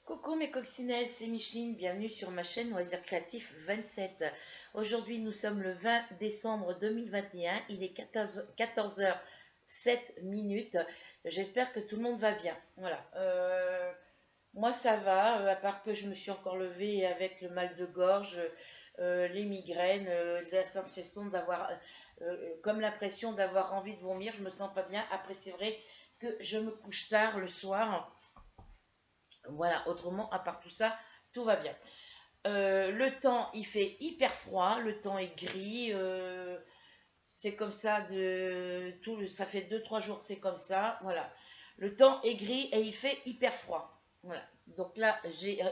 Coucou mes coccinelles, c'est Micheline, bienvenue sur ma chaîne Loisirs Créatifs 27. Aujourd'hui nous sommes le 20 décembre 2021, il est 14h07 minutes. J'espère que tout le monde va bien. Voilà, moi ça va, à part que je me suis encore levée avec le mal de gorge, les migraines, la sensation d'avoir, comme l'impression d'avoir envie de vomir, je me sens pas bien. Après c'est vrai que je me couche tard le soir. Voilà, autrement, à part tout ça, tout va bien. Le temps, il fait hyper froid, le temps est gris, c'est comme ça ça fait 2 3 jours que c'est comme ça, voilà. Le temps est gris et il fait hyper froid, voilà. Donc là, j'ai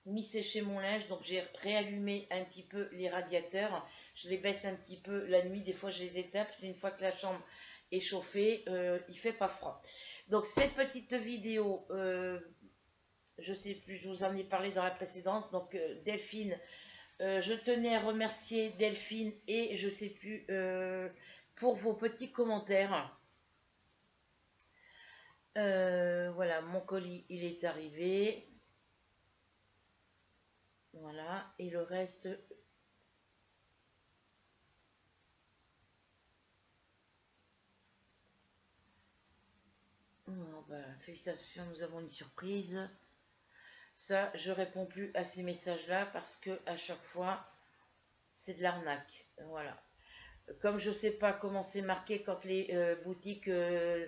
mis sécher mon linge, donc j'ai réallumé un petit peu les radiateurs, je les baisse un petit peu la nuit, des fois je les éteins, parce qu'une fois que la chambre est chauffée, il fait pas froid. Donc cette petite vidéo, je sais plus, je vous en ai parlé dans la précédente. Donc Delphine, je tenais à remercier Delphine et je sais plus pour vos petits commentaires. Voilà, mon colis il est arrivé. Voilà, et le reste. Oh, bah, félicitations, nous avons une surprise. Ça, je réponds plus à ces messages-là parce que à chaque fois, c'est de l'arnaque. Voilà. Comme je ne sais pas comment c'est marqué quand les boutiques de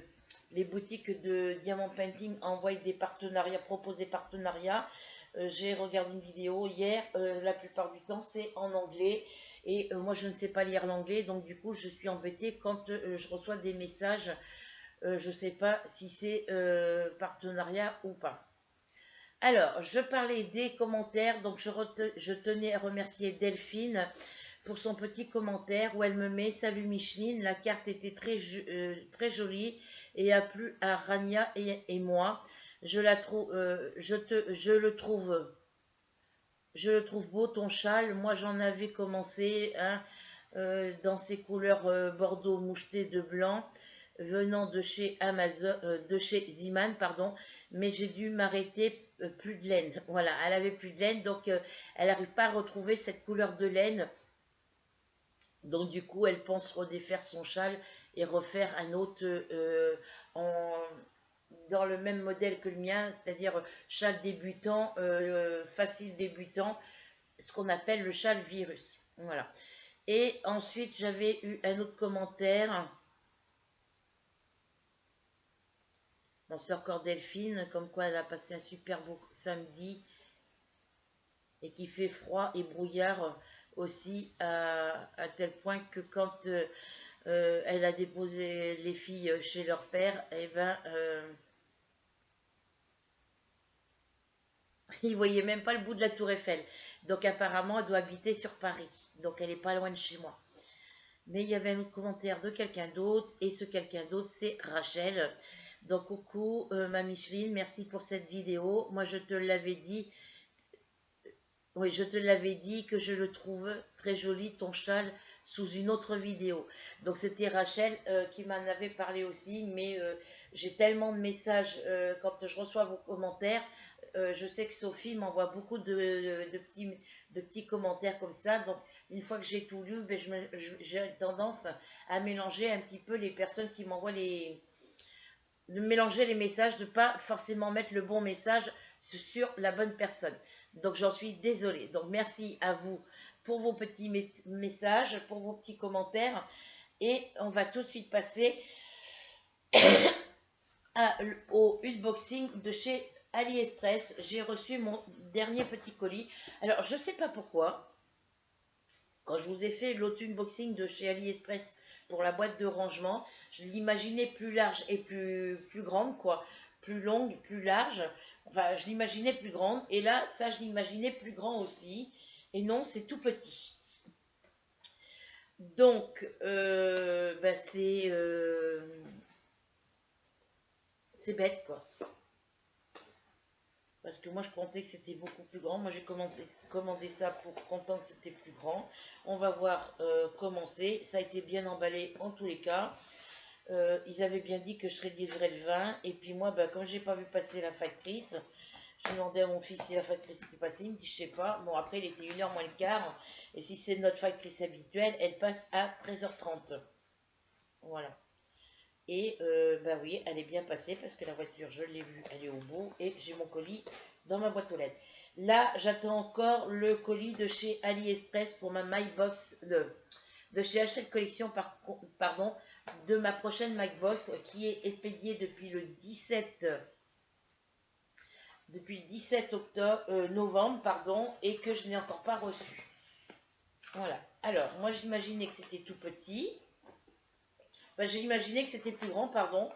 Diamond Painting envoient des partenariats, proposent des partenariats. J'ai regardé une vidéo hier, la plupart du temps c'est en anglais et moi je ne sais pas lire l'anglais, donc du coup je suis embêtée quand je reçois des messages, je ne sais pas si c'est partenariat ou pas. Alors, je parlais des commentaires, donc je tenais à remercier Delphine pour son petit commentaire où elle me met Salut Micheline, la carte était très jolie et a plu à Rania et moi. Je la trouve, je le trouve beau ton châle. Moi j'en avais commencé hein, dans ces couleurs bordeaux moucheté de blanc venant de chez Amazon, de chez Ziman, pardon, mais j'ai dû m'arrêter, plus de laine. Voilà, elle avait plus de laine, donc elle n'arrive pas à retrouver cette couleur de laine. Donc du coup, elle pense redéfaire son châle et refaire un autre en, dans le même modèle que le mien, c'est-à-dire châle débutant, facile débutant, ce qu'on appelle le châle virus. Voilà. Et ensuite, j'avais eu un autre commentaire. Bon, c'est encore Delphine, comme quoi elle a passé un super beau samedi et qu'il fait froid et brouillard aussi, à tel point que quand elle a déposé les filles chez leur père, et ben, ils voyaient même pas le bout de la tour Eiffel. Donc apparemment, elle doit habiter sur Paris. Donc elle est pas loin de chez moi. Mais il y avait un autre commentaire de quelqu'un d'autre, et ce quelqu'un d'autre, c'est Rachel. Donc coucou ma Micheline, merci pour cette vidéo. Moi je te l'avais dit, oui, je te l'avais dit que je le trouve très joli ton châle sous une autre vidéo. Donc c'était Rachel qui m'en avait parlé aussi, mais j'ai tellement de messages quand je reçois vos commentaires. Je sais que Sophie m'envoie beaucoup de petits commentaires comme ça. Donc une fois que j'ai tout lu, ben, j'ai tendance à mélanger un petit peu les personnes qui m'envoient de mélanger les messages, de ne pas forcément mettre le bon message sur la bonne personne. Donc j'en suis désolée. Donc merci à vous pour vos petits messages, pour vos petits commentaires. Et on va tout de suite passer au unboxing de chez AliExpress. J'ai reçu mon dernier petit colis. Alors je ne sais pas pourquoi, quand je vous ai fait l'autre unboxing de chez AliExpress pour la boîte de rangement, je l'imaginais plus large et plus grande, quoi. Plus longue, plus large. Enfin, je l'imaginais plus grande. Et là, ça, je l'imaginais plus grand aussi. Et non, c'est tout petit. Donc, bah, c'est bête, quoi. Parce que moi, je comptais que c'était beaucoup plus grand. Moi, j'ai commandé ça pour content que c'était plus grand. On va voir comment c'est. Ça a été bien emballé en tous les cas. Ils avaient bien dit que je serais livré le 20. Et puis moi, bah, comme j'ai pas vu passer la factrice, Je demandais à mon fils si la factrice était passée, il me dit je sais pas. Bon, après il était 1h moins le quart, et si c'est notre factrice habituelle, elle passe à 13h30. Voilà. Et bah oui, elle est bien passée parce que la voiture, je l'ai vue, elle est au bout, et j'ai mon colis dans ma boîte aux lettres. Là, j'attends encore le colis de chez AliExpress pour ma MyBox de chez Hachette Collection, pardon, de ma prochaine MyBox qui est expédiée depuis le 17 novembre, pardon, et que je n'ai encore pas reçu. Voilà. Alors, moi j'imaginais que c'était tout petit. Enfin, j'ai imaginé que c'était plus grand, pardon.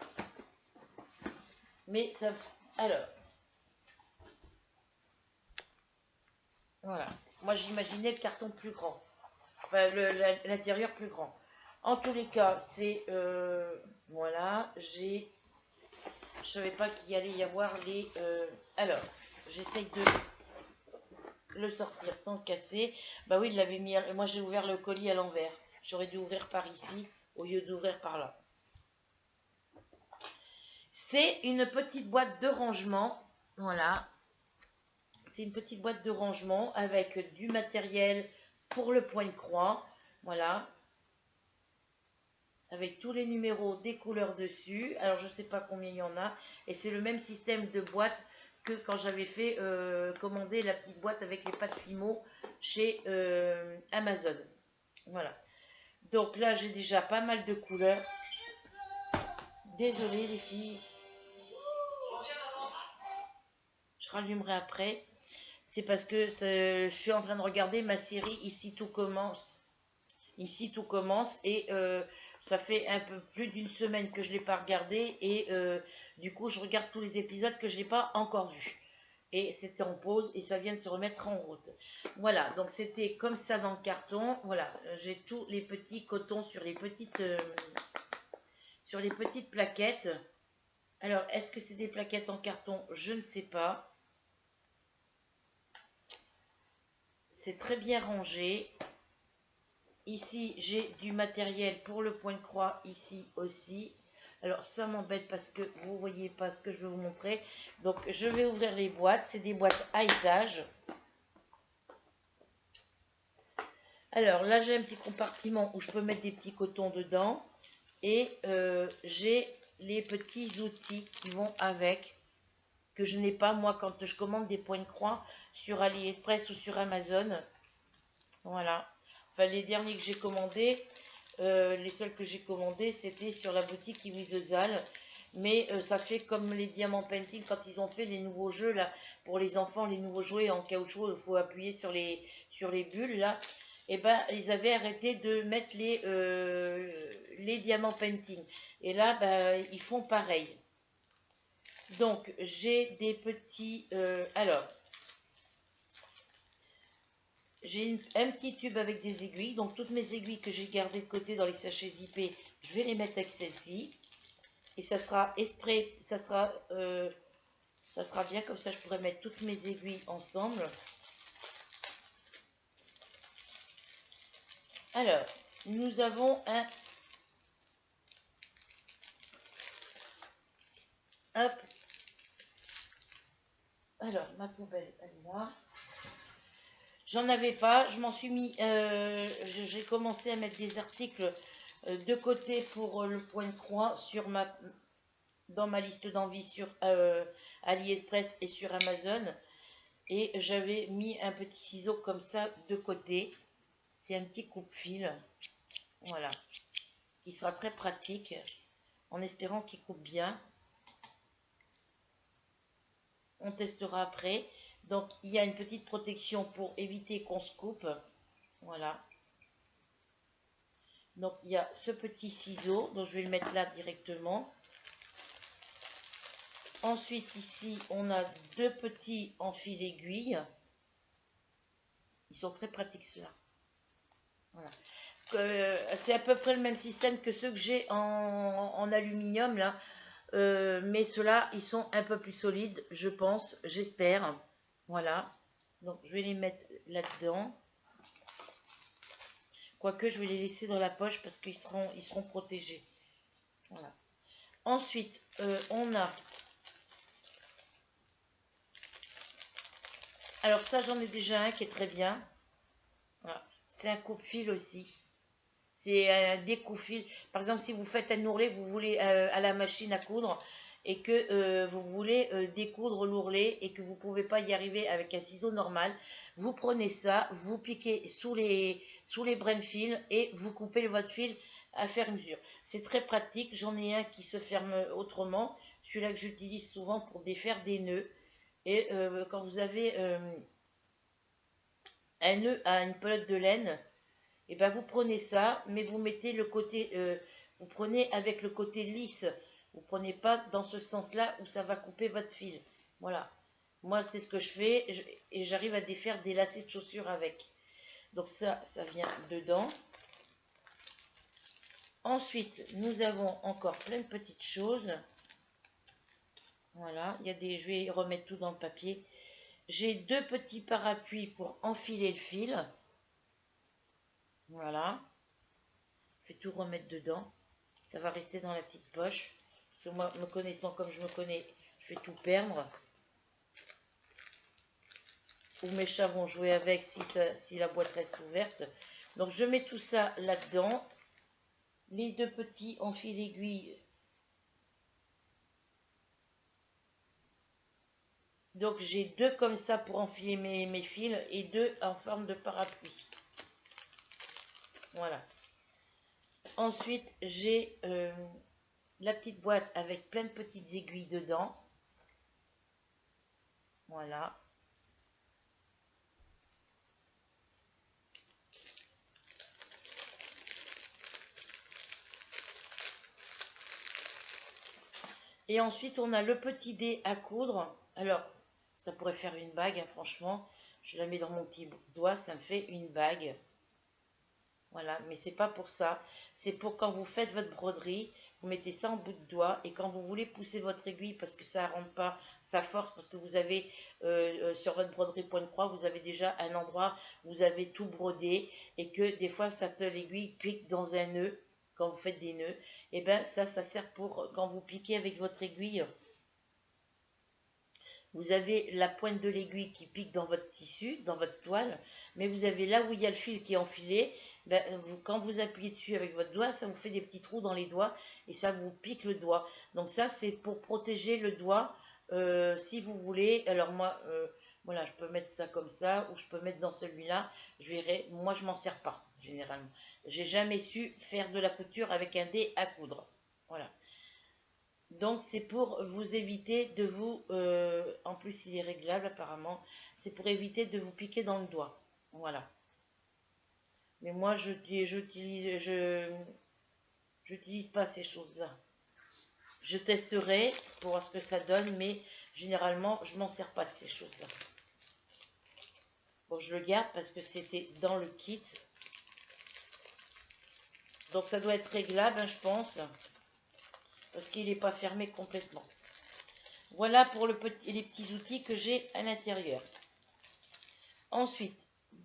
Mais ça... Alors, voilà. Moi j'imaginais le carton plus grand. Enfin, l'intérieur plus grand. En tous les cas, c'est... voilà, j'ai... Je savais pas qu'il allait y avoir les... alors, j'essaye de le sortir sans casser. Bah oui, il l'avait mis... Moi, j'ai ouvert le colis à l'envers. J'aurais dû ouvrir par ici au lieu d'ouvrir par là. C'est une petite boîte de rangement. Voilà. C'est une petite boîte de rangement avec du matériel pour le point de croix. Voilà. Avec tous les numéros des couleurs dessus. Alors, je ne sais pas combien il y en a. Et c'est le même système de boîte que quand j'avais fait commander la petite boîte avec les pâtes Fimo chez Amazon. Voilà. Donc là, j'ai déjà pas mal de couleurs. Désolée les filles. Je rallumerai après. C'est parce que je suis en train de regarder ma série Ici tout commence. Ici tout commence et ça fait un peu plus d'une semaine que je ne l'ai pas regardé et du coup je regarde tous les épisodes que je n'ai pas encore vus. Et c'était en pause et ça vient de se remettre en route. Voilà, donc c'était comme ça dans le carton. Voilà, j'ai tous les petits cotons sur les petites plaquettes. Alors, est-ce que c'est des plaquettes en carton? Je ne sais pas. C'est très bien rangé. Ici, j'ai du matériel pour le point de croix, ici aussi. Alors, ça m'embête parce que vous ne voyez pas ce que je vais vous montrer. Donc, je vais ouvrir les boîtes. C'est des boîtes à étage. Alors, là, j'ai un petit compartiment où je peux mettre des petits cotons dedans. Et j'ai les petits outils qui vont avec, que je n'ai pas, moi, quand je commande des points de croix sur AliExpress ou sur Amazon. Voilà. Enfin, les derniers que j'ai commandés, les seuls que j'ai commandés, c'était sur la boutique Iwizezal. Mais ça fait comme les Diamant Painting quand ils ont fait les nouveaux jeux là pour les enfants, les nouveaux jouets en caoutchouc, il faut appuyer sur les bulles là. Et ben ils avaient arrêté de mettre les Diamant Painting. Et là, ben, ils font pareil. Donc j'ai des petits. Alors j'ai un petit tube avec des aiguilles. Donc toutes mes aiguilles que j'ai gardées de côté dans les sachets zippés, je vais les mettre avec celle-ci. Et ça sera esprit, ça sera bien comme ça. Je pourrais mettre toutes mes aiguilles ensemble. Alors, nous avons un... Hop. Alors, ma poubelle, elle est là. J'en avais pas, je m'en suis mis... j'ai commencé à mettre des articles de côté pour le point de croix dans ma liste d'envie sur AliExpress et sur Amazon. Et j'avais mis un petit ciseau comme ça de côté. C'est un petit coupe-fil. Voilà. Qui sera très pratique. En espérant qu'il coupe bien. On testera après. Donc il y a une petite protection pour éviter qu'on se coupe. Voilà. Donc il y a ce petit ciseau. Donc je vais le mettre là directement. Ensuite ici on a deux petits en fil aiguille. Ils sont très pratiques ceux-là. Voilà. C'est à peu près le même système que ceux que j'ai en aluminium là. Mais ceux-là, ils sont un peu plus solides, je pense, j'espère. Voilà. Donc, je vais les mettre là-dedans. Quoique, je vais les laisser dans la poche parce qu'ils seront protégés. Voilà. Ensuite, on a Alors ça, j'en ai déjà un qui est très bien. Voilà. C'est un coupe-fil aussi. C'est un découpe-fil. Par exemple, si vous faites un ourlet, vous voulez à la machine à coudre et que vous voulez découdre l'ourlet et que vous ne pouvez pas y arriver avec un ciseau normal, vous prenez ça, vous piquez sous les brins de fil et vous coupez votre fil à faire mesure. C'est très pratique. J'en ai un qui se ferme autrement. Celui-là que j'utilise souvent pour défaire des nœuds. Et quand vous avez un nœud à une pelote de laine, et ben vous prenez ça, mais vous mettez le côté, vous prenez avec le côté lisse. Vous prenez pas dans ce sens-là où ça va couper votre fil. Voilà. Moi, c'est ce que je fais et j'arrive à défaire des lacets de chaussures avec. Donc ça vient dedans. Ensuite, nous avons encore plein de petites choses. Voilà, je vais remettre tout dans le papier. J'ai deux petits parapluies pour enfiler le fil. Voilà. Je vais tout remettre dedans. Ça va rester dans la petite poche. Parce que moi, me connaissant comme je me connais, je vais tout perdre. Ou mes chats vont jouer avec si la boîte reste ouverte. Donc je mets tout ça là-dedans. Les deux petits en fil aiguille. Donc j'ai deux comme ça pour enfiler mes fils et deux en forme de parapluie. Voilà. Ensuite j'ai la petite boîte avec plein de petites aiguilles dedans. Voilà. Et ensuite, on a le petit dé à coudre. Alors, ça pourrait faire une bague, hein, franchement. Je la mets dans mon petit doigt, ça me fait une bague. Voilà, mais c'est pas pour ça. C'est pour quand vous faites votre broderie, vous mettez ça en bout de doigt et quand vous voulez pousser votre aiguille parce que ça ne rentre pas, ça force parce que vous avez sur votre broderie point de croix, vous avez déjà un endroit où vous avez tout brodé et que des fois l'aiguille pique dans un nœud quand vous faites des nœuds. Et bien ça sert pour quand vous piquez avec votre aiguille. Vous avez la pointe de l'aiguille qui pique dans votre tissu, dans votre toile, mais vous avez là où il y a le fil qui est enfilé, ben, quand vous appuyez dessus avec votre doigt, ça vous fait des petits trous dans les doigts et ça vous pique le doigt. Donc ça, c'est pour protéger le doigt si vous voulez. Alors moi, voilà, je peux mettre ça comme ça ou je peux mettre dans celui-là. Je verrai. Moi, je m'en sers pas, généralement. J'ai jamais su faire de la couture avec un dé à coudre. Voilà. Donc c'est pour vous éviter de vous, en plus il est réglable apparemment, c'est pour éviter de vous piquer dans le doigt. Voilà. Mais moi j'utilise pas ces choses-là. Je testerai pour voir ce que ça donne, mais généralement je m'en sers pas de ces choses-là. Bon, je le garde parce que c'était dans le kit. Donc ça doit être réglable, hein, je pense, parce qu'il n'est pas fermé complètement. Voilà pour les petits outils que j'ai à l'intérieur. Ensuite,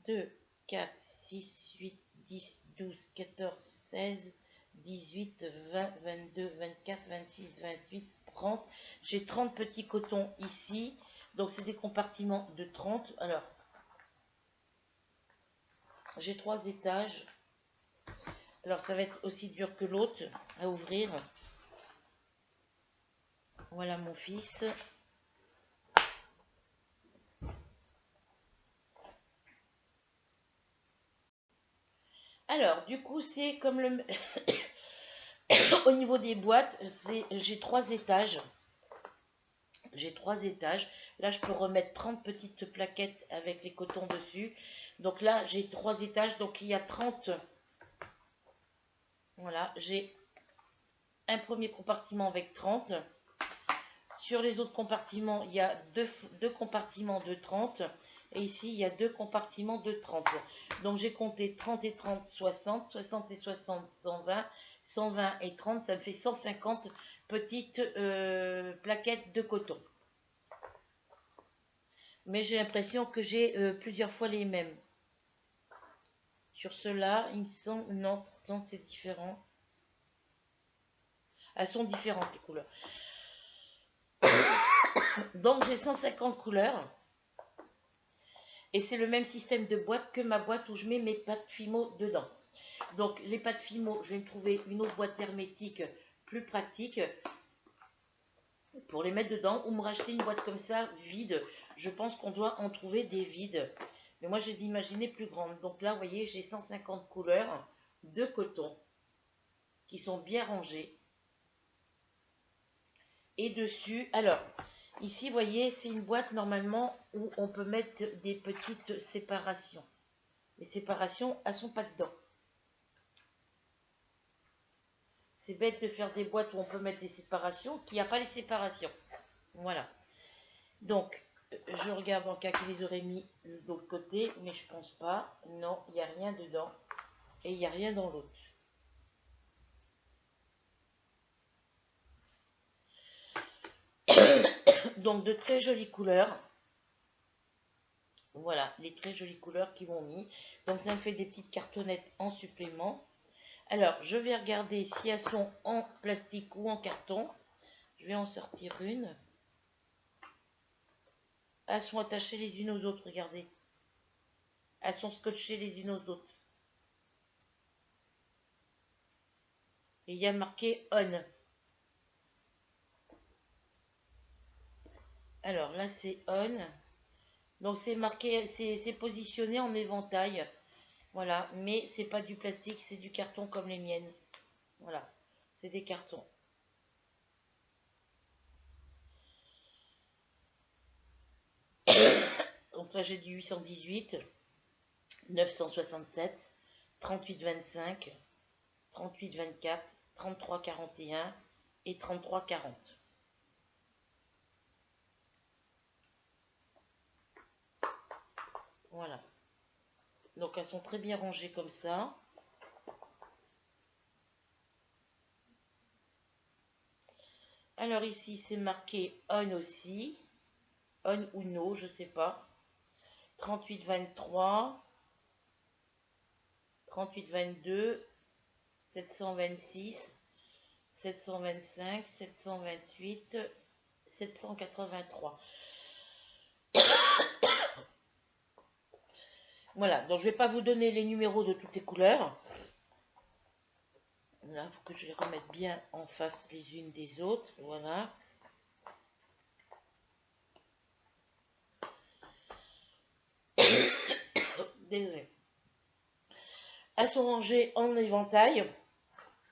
2, 4, 6, 8, 10, 12, 14, 16, 18, 20, 22, 24, 26, 28, 30. J'ai 30 petits cotons ici. Donc, c'est des compartiments de 30. Alors, j'ai 3 étages. Alors, ça va être aussi dur que l'autre à ouvrir. Voilà mon fils. Alors, du coup, c'est comme le... Au niveau des boîtes, j'ai 3 étages. J'ai 3 étages. Là, je peux remettre 30 petites plaquettes avec les cotons dessus. Donc là, j'ai 3 étages. Donc, il y a 30. Voilà, j'ai un premier compartiment avec 30. Sur les autres compartiments, il y a deux compartiments de 30. Et ici, il y a 2 compartiments de 30. Donc, j'ai compté 30 et 30, 60. 60 et 60, 120. 120 et 30, ça me fait 150 petites plaquettes de coton. Mais j'ai l'impression que j'ai plusieurs fois les mêmes. Sur ceux-là, ils sont... Non, pourtant c'est différent. Elles sont différentes les couleurs. Donc j'ai 150 couleurs. Et c'est le même système de boîte que ma boîte où je mets mes pâtes Fimo dedans. Donc les pâtes Fimo, je vais me trouver une autre boîte hermétique plus pratique pour les mettre dedans ou me racheter une boîte comme ça vide. Je pense qu'on doit en trouver des vides. Mais moi je les imaginais plus grandes. Donc là vous voyez j'ai 150 couleurs de coton qui sont bien rangées. Et dessus, alors ici vous voyez c'est une boîte normalement où on peut mettre des petites séparations. Les séparations elles sont pas dedans. C'est bête de faire des boîtes où on peut mettre des séparations, qu'il n'y a pas les séparations. Voilà. Donc, je regarde en cas qu'ils les auraient mis de l'autre côté, mais je pense pas. Non, il n'y a rien dedans. Et il n'y a rien dans l'autre. Donc, de très jolies couleurs. Voilà, les très jolies couleurs qu'ils m'ont mis. Donc, ça me fait des petites cartonnettes en supplément. Alors, je vais regarder si elles sont en plastique ou en carton. Je vais en sortir une. Elles sont attachées les unes aux autres, regardez. Elles sont scotchées les unes aux autres. Et il y a marqué on. Alors là, c'est on. Donc c'est marqué, c'est positionné en éventail. Voilà, mais c'est pas du plastique, c'est du carton comme les miennes. Voilà, c'est des cartons. Donc là, j'ai du 818, 967, 3825, 3824, 3341 et 3340. Voilà. Donc elles sont très bien rangées comme ça. Alors ici, c'est marqué on aussi. On ou no, je sais pas. 3823, 3822, 726, 725, 728, 783. Voilà, donc je ne vais pas vous donner les numéros de toutes les couleurs. Là, il faut que je les remette bien en face les unes des autres. Voilà. Désolée. Elles sont rangées en éventail,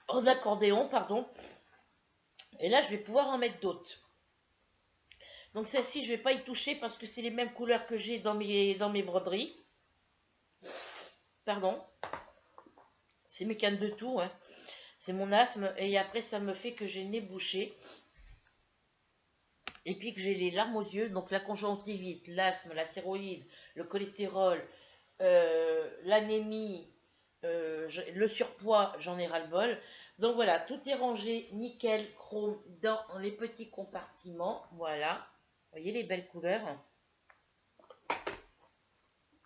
en accordéon, pardon. Et là, je vais pouvoir en mettre d'autres. Donc celle-ci, je ne vais pas y toucher parce que c'est les mêmes couleurs que j'ai dans mes broderies. Pardon. C'est mes cannes de tout, hein. C'est mon asthme. Et après, ça me fait que j'ai le nez bouché. Et puis que j'ai les larmes aux yeux. Donc la conjonctivite, l'asthme, la thyroïde, le cholestérol, l'anémie, le surpoids, j'en ai ras-le-bol. Donc voilà, tout est rangé nickel, chrome, dans les petits compartiments. Voilà. Vous voyez les belles couleurs.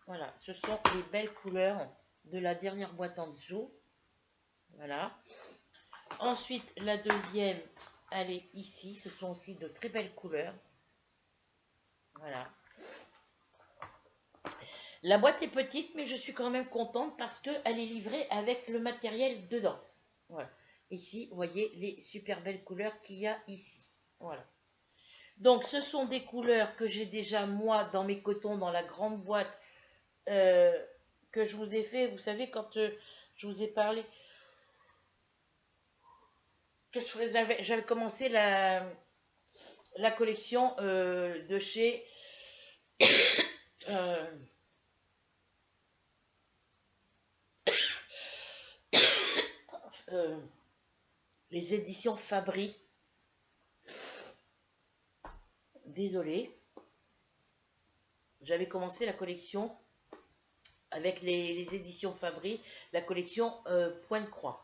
Voilà, ce sont les belles couleurs de la dernière boîte en dessous. Voilà. Ensuite, la deuxième, elle est ici. Ce sont aussi de très belles couleurs. Voilà. La boîte est petite, mais je suis quand même contente parce qu'elle est livrée avec le matériel dedans. Voilà. Ici, vous voyez les super belles couleurs qu'il y a ici. Voilà. Donc, ce sont des couleurs que j'ai déjà, moi, dans mes cotons, dans la grande boîte que je vous ai fait. Vous savez, quand je vous ai parlé, que j'avais commencé la collection de chez euh, les éditions Fabry. Désolée. J'avais commencé la collection avec les éditions Fabry, la collection Point de Croix.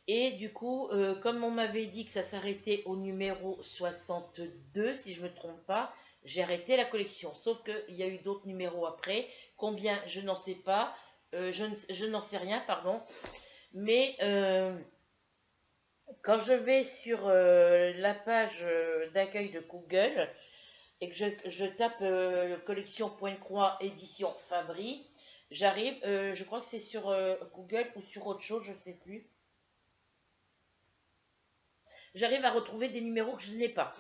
Et du coup, comme on m'avait dit que ça s'arrêtait au numéro 62, si je ne me trompe pas, j'ai arrêté la collection. Sauf qu'il y a eu d'autres numéros après. Combien, je n'en sais pas. Je n'en sais rien, pardon. Mais quand je vais sur la page d'accueil de Google, et que je tape collection Pointe-Croix édition Fabry, j'arrive, je crois que c'est sur Google ou sur autre chose, je ne sais plus. J'arrive à retrouver des numéros que je n'ai pas.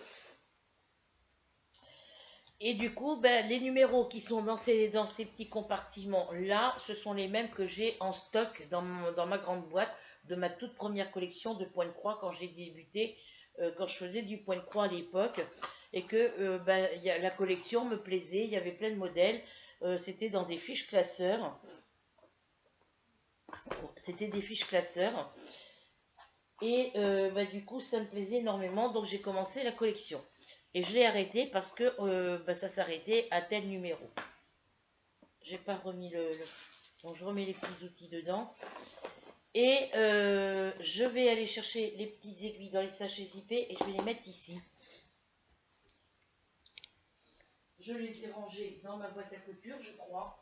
Et du coup, ben, les numéros qui sont dans ces petits compartiments-là, ce sont les mêmes que j'ai en stock dans ma grande boîte de ma toute première collection de Pointe-Croix quand j'ai débuté, quand je faisais du Pointe-Croix à l'époque. Et que ben, la collection me plaisait, il y avait plein de modèles. C'était dans des fiches classeurs. C'était des fiches classeurs. Et ben, du coup, ça me plaisait énormément. Donc j'ai commencé la collection. Et je l'ai arrêté parce que bah, ça s'arrêtait à tel numéro. J'ai pas remis Donc je remets les petits outils dedans. Et je vais aller chercher les petites aiguilles dans les sachets zippés et je vais les mettre ici. Je les ai rangées dans ma boîte à couture, je crois.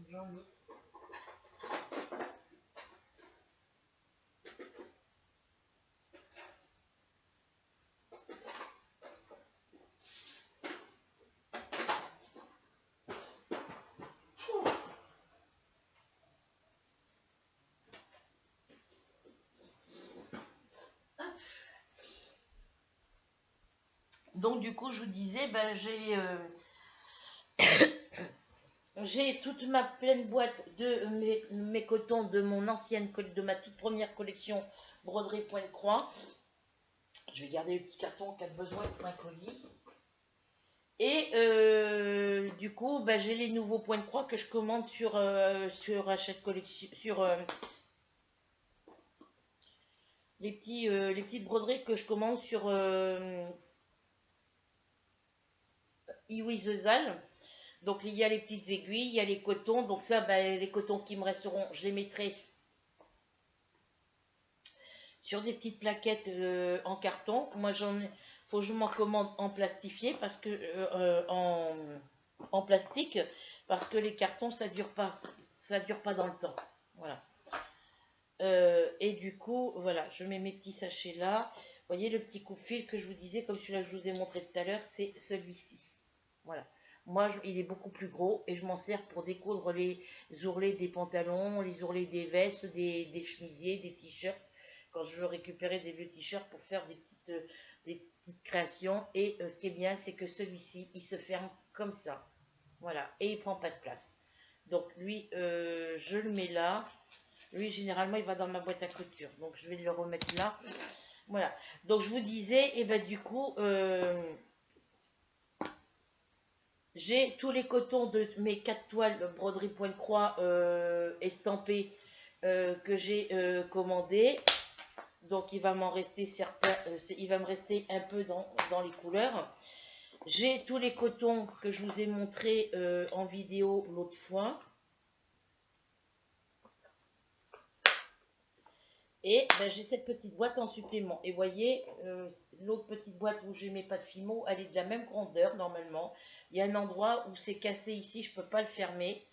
J'en ai. Donc du coup, je vous disais, ben, j'ai toute ma pleine boîte de mes cotons de mon de ma toute première collection broderie Pointe-Croix. Je vais garder le petit carton en cas de besoin pour un colis. Et du coup, ben, j'ai les nouveaux Pointe-Croix que je commande sur Hachette Collection, sur les petites broderies que je commande sur Iwizezal. Donc il y a les petites aiguilles, il y a les cotons. Donc ça, ben, les cotons qui me resteront, je les mettrai sur des petites plaquettes en carton. Moi, faut que je m'en commande en plastifié parce que en plastique parce que les cartons ça dure pas dans le temps. Voilà. Et du coup, voilà, je mets mes petits sachets là. Vous voyez le petit coupe-fil que je vous disais, comme celui-là que je vous ai montré tout à l'heure, c'est celui-ci. Voilà. Moi, il est beaucoup plus gros et je m'en sers pour découdre les ourlets des pantalons, les ourlets des vestes, des chemisiers, des t-shirts. Quand je veux récupérer des vieux t-shirts pour faire des petites créations. Et ce qui est bien, c'est que celui-ci, il se ferme comme ça. Voilà. Et il prend pas de place. Donc lui, je le mets là. Lui, généralement, il va dans ma boîte à couture. Donc je vais le remettre là. Voilà. Donc je vous disais, et ben du coup, j'ai tous les cotons de mes 4 toiles broderie Pointe-Croix estampées que j'ai commandées. Donc il va m'en rester certains, il va me rester un peu dans les couleurs. J'ai tous les cotons que je vous ai montrés en vidéo l'autre fois. Et ben, j'ai cette petite boîte en supplément. Et vous voyez, l'autre petite boîte où je mets pas de fimo, elle est de la même grandeur normalement. Il y a un endroit où c'est cassé ici, je ne peux pas le fermer.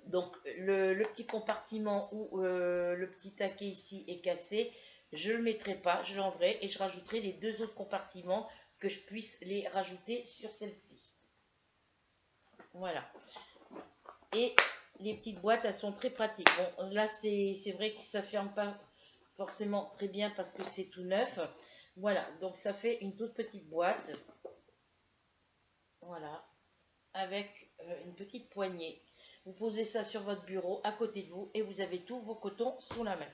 Donc le petit compartiment où le petit taquet ici est cassé, je ne le mettrai pas, je l'enlèverai et je rajouterai les deux autres compartiments que je puisse les rajouter sur celle-ci. Voilà. Et les petites boîtes, elles sont très pratiques. Bon, là, c'est vrai que ça ne ferme pas forcément très bien parce que c'est tout neuf. Voilà, donc ça fait une toute petite boîte. Voilà, avec une petite poignée. Vous posez ça sur votre bureau à côté de vous et vous avez tous vos cotons sous la main.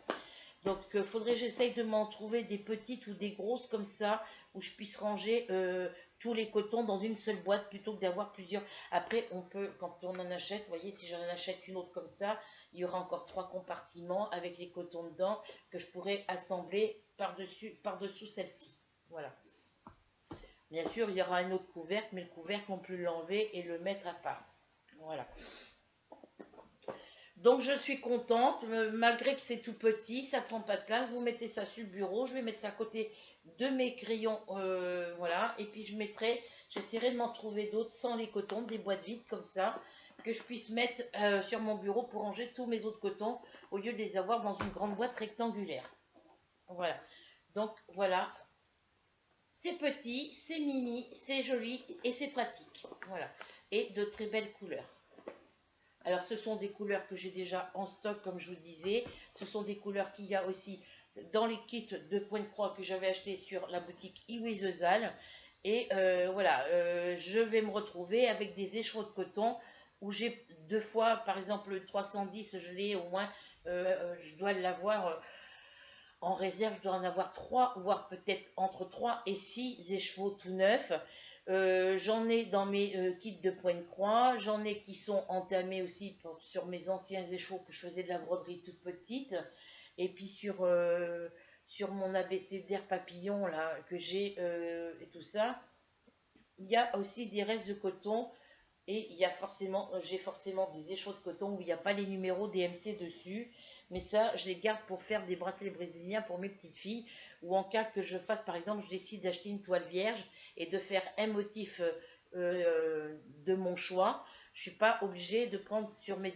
Donc, il faudrait que j'essaye de m'en trouver des petites ou des grosses comme ça, où je puisse ranger tous les cotons dans une seule boîte plutôt que d'avoir plusieurs. Après, on peut, quand on en achète, vous voyez, si j'en achète une autre comme ça, il y aura encore 3 compartiments avec les cotons dedans que je pourrais assembler par-dessous celle-ci. Voilà. Bien sûr, il y aura un autre couvercle, mais le couvercle, on peut l'enlever et le mettre à part. Voilà. Donc je suis contente, malgré que c'est tout petit, ça prend pas de place. Vous mettez ça sur le bureau, je vais mettre ça à côté de mes crayons, voilà. Et puis j'essaierai de m'en trouver d'autres sans les cotons, des boîtes vides comme ça. que je puisse mettre sur mon bureau pour ranger tous mes autres cotons au lieu de les avoir dans une grande boîte rectangulaire. Voilà. Donc voilà. C'est petit, c'est mini, c'est joli et c'est pratique. Voilà. Et de très belles couleurs. Alors ce sont des couleurs que j'ai déjà en stock comme je vous disais. Ce sont des couleurs qu'il y a aussi dans les kits de point de croix que j'avais acheté sur la boutique Iwezezal. Et voilà, je vais me retrouver avec des écheveaux de coton où j'ai deux fois, par exemple le 310, je l'ai au moins, je dois l'avoir en réserve, je dois en avoir 3, voire peut-être entre 3 et 6 écheveaux tout neufs. J'en ai dans mes kits de point de croix, j'en ai qui sont entamés aussi sur mes anciens écheveaux que je faisais de la broderie toute petite, et puis sur mon abécédaire papillon là que j'ai et tout ça. Il y a aussi des restes de coton et il y a forcément, j'ai forcément des échos de coton où il n'y a pas les numéros DMC dessus. Mais ça, je les garde pour faire des bracelets brésiliens pour mes petites filles. Ou en cas que je fasse, par exemple, je décide d'acheter une toile vierge et de faire un motif de mon choix. Je ne suis pas obligée de prendre sur mes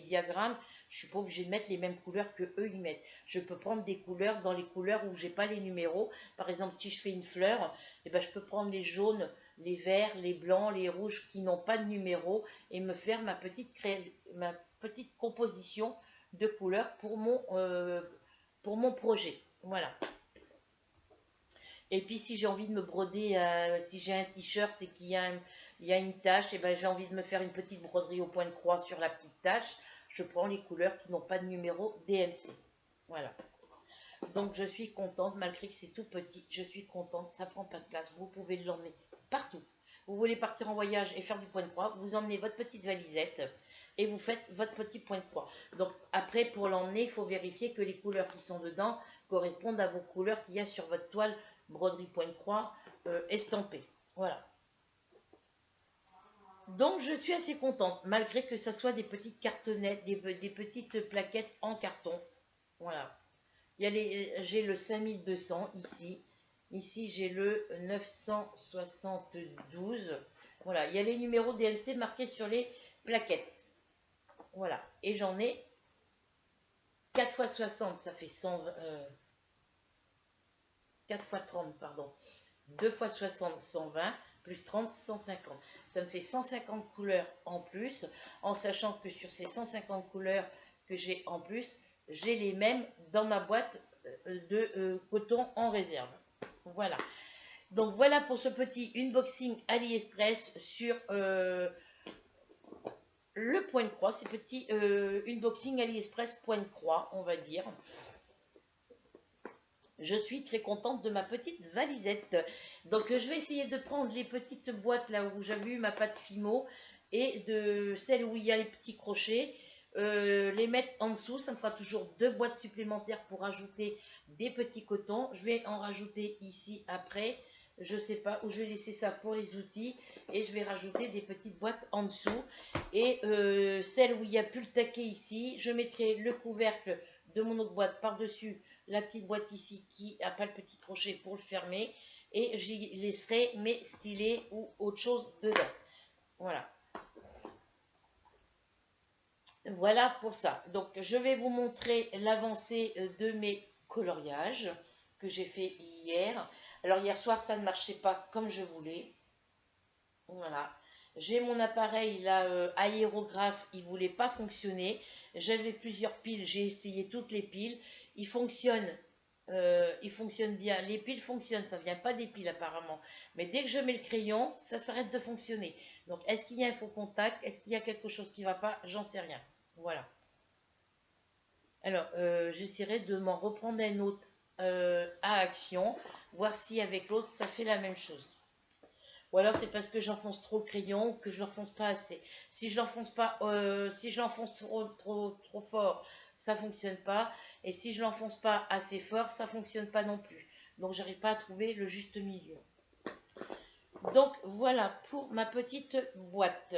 diagrammes, je ne suis pas obligée de mettre les mêmes couleurs que eux ils mettent. Je peux prendre des couleurs dans les couleurs où j'ai pas les numéros. Par exemple, si je fais une fleur, eh ben, je peux prendre les jaunes, les verts, les blancs, les rouges qui n'ont pas de numéro et me faire ma petite composition de couleurs pour mon projet. Voilà. Et puis si j'ai envie de me broder, si j'ai un t-shirt et il y a une tache, et ben j'ai envie de me faire une petite broderie au point de croix sur la petite tache, je prends les couleurs qui n'ont pas de numéro DMC. Voilà. Donc je suis contente, malgré que c'est tout petit, je suis contente, ça prend pas de place, vous pouvez l'emmener partout. Vous voulez partir en voyage et faire du point de croix, vous emmenez votre petite valisette et vous faites votre petit point de croix. Donc après, pour l'emmener, il faut vérifier que les couleurs qui sont dedans correspondent à vos couleurs qu'il y a sur votre toile broderie point de croix estampée. Voilà. Donc je suis assez contente, malgré que ça soit des petites cartonnettes, des petites plaquettes en carton. Voilà. J'ai le 5200 ici. Ici, j'ai le 972. Voilà, il y a les numéros DLC marqués sur les plaquettes. Voilà, et j'en ai 4 x 60, ça fait 100, 4 x 30, pardon. 2 x 60, 120, plus 30, 150. Ça me fait 150 couleurs en plus, en sachant que sur ces 150 couleurs que j'ai en plus, j'ai les mêmes dans ma boîte de coton en réserve. Voilà. Donc voilà pour ce petit unboxing AliExpress sur le point de croix. C'est petit unboxing AliExpress point de croix, on va dire. Je suis très contente de ma petite valisette. Donc je vais essayer de prendre les petites boîtes là où j'avais eu ma pâte Fimo et de celles où il y a les petits crochets. Les mettre en dessous, ça me fera toujours 2 boîtes supplémentaires pour ajouter des petits cotons. Je vais en rajouter ici après, je sais pas, où je vais laisser ça pour les outils et je vais rajouter des petites boîtes en dessous. Et celle où il n'y a plus le taquet ici, je mettrai le couvercle de mon autre boîte par-dessus la petite boîte ici qui n'a pas le petit crochet pour le fermer et j'y laisserai mes stylets ou autre chose dedans. Voilà. Voilà pour ça. Donc, je vais vous montrer l'avancée de mes coloriages que j'ai fait hier. Alors, hier soir, ça ne marchait pas comme je voulais. Voilà. J'ai mon appareil là, aérographe, il ne voulait pas fonctionner. J'avais plusieurs piles, j'ai essayé toutes les piles. Il fonctionne bien. Les piles fonctionnent, ça ne vient pas des piles apparemment. Mais dès que je mets le crayon, ça s'arrête de fonctionner. Donc, est-ce qu'il y a un faux contact? Est-ce qu'il y a quelque chose qui ne va pas? J'en sais rien. Voilà. Alors, j'essaierai de m'en reprendre un autre à action, voir si avec l'autre, ça fait la même chose. Ou alors c'est parce que j'enfonce trop le crayon ou que je l'enfonce pas assez. Si je l'enfonce pas, si je l'enfonce trop fort, ça fonctionne pas. Et si je l'enfonce pas assez fort, ça fonctionne pas non plus. Donc j'arrive pas à trouver le juste milieu. Donc voilà pour ma petite boîte.